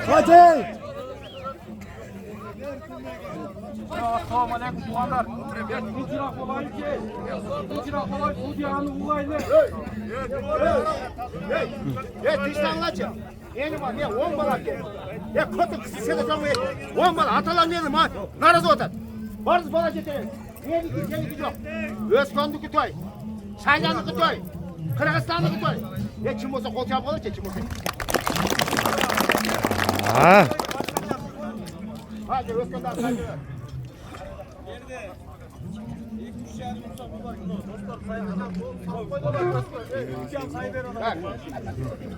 Hadi. Assalomu alaykum tuğanlar. Ucuna kolay ki. Ucuna kolay bu diyanı ulaylı. Hey, dişlanlaçı. Yeni var, ne 10 balak geldi. Ya kötü kızı sen de canlı 10 balak atalan yedim ha. Narazı otan. Varız balak getirin. Niye gidecek yok. Özkan'daki toy. Çaylan'daki toy. Kırgızistan'daki toy. Ya kim olsa kol çabuk olur ki kim olsa. Hadi Özkan'dan saygı ver.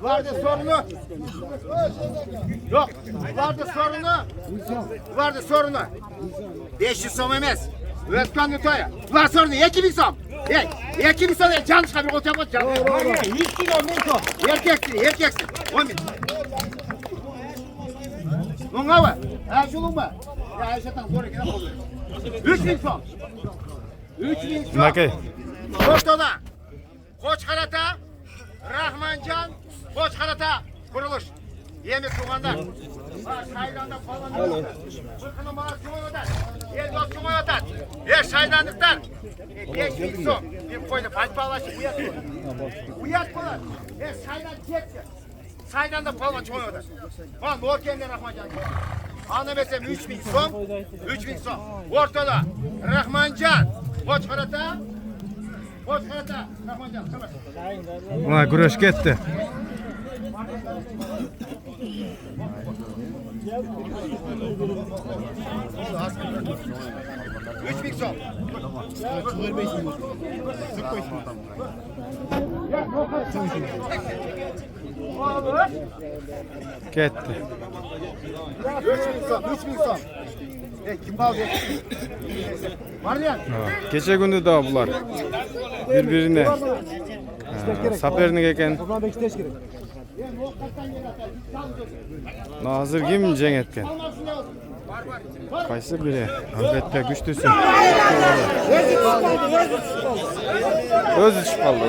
Vardı sorunu. Yok. Vardı sorunu. 500 som emez. Özkan Nutaya. Var sorunu 2000 som. 2000 som can çıkar bir kol çabuk can. 100 kilo mento. Erkeksin. 10 bin. Nunga var. Şulun var. Ya Ayşe'den sonra gene oluyor. 3000 som. 3000 som. Nakay. Ortada. Koç Karata, Rahmancan, Koç Karata kuruluş. Yemek tuğanlar. Şaylanda falan. Fırkını mağaz cumayodan. El dost cumayodan. Şaylandıktan. 5000 son. Bir koydu. Paçpalaşı uyat koydu. Uyat koydu. Şaylan çekti. Şaylanda falan cumayodan. Falan Norken'de Rahmancan. Anlamesem 3000 son. 3000 son. Ortada. Rahmancan, Koç Karata. Koç Karata, Rahmancan. Buna güreş gitti. Üç bin son. Gitti. 3000 son. Kim bağlı? Var mı yani? Gece gündü da bunlar. Birbirine. Sapernik eken. Nazır kim cenk etken? Kaysı biri? Albatta güçlüsün. Özü çıkaldı.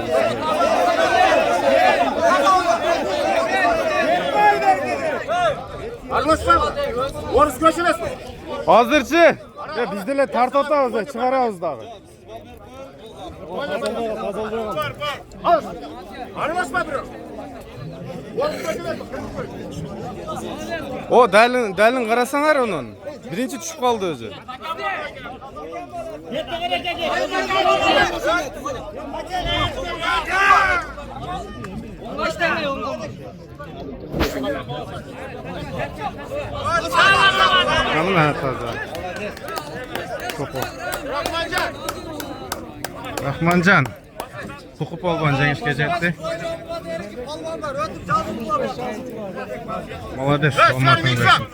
Arlaşma. Orası köşeles mi? Hazırçı. Ya bizde tart otağız çıkarağız da. Al. Arlaşma bro. Orası köşeles mi? O dalın karasanar onun. Birinci düşüp kaldı özü. Kanın hayatlarda. Topu. Rahmancan. Hukup olban cengiz geçerdi. Молодец, olmasın versin.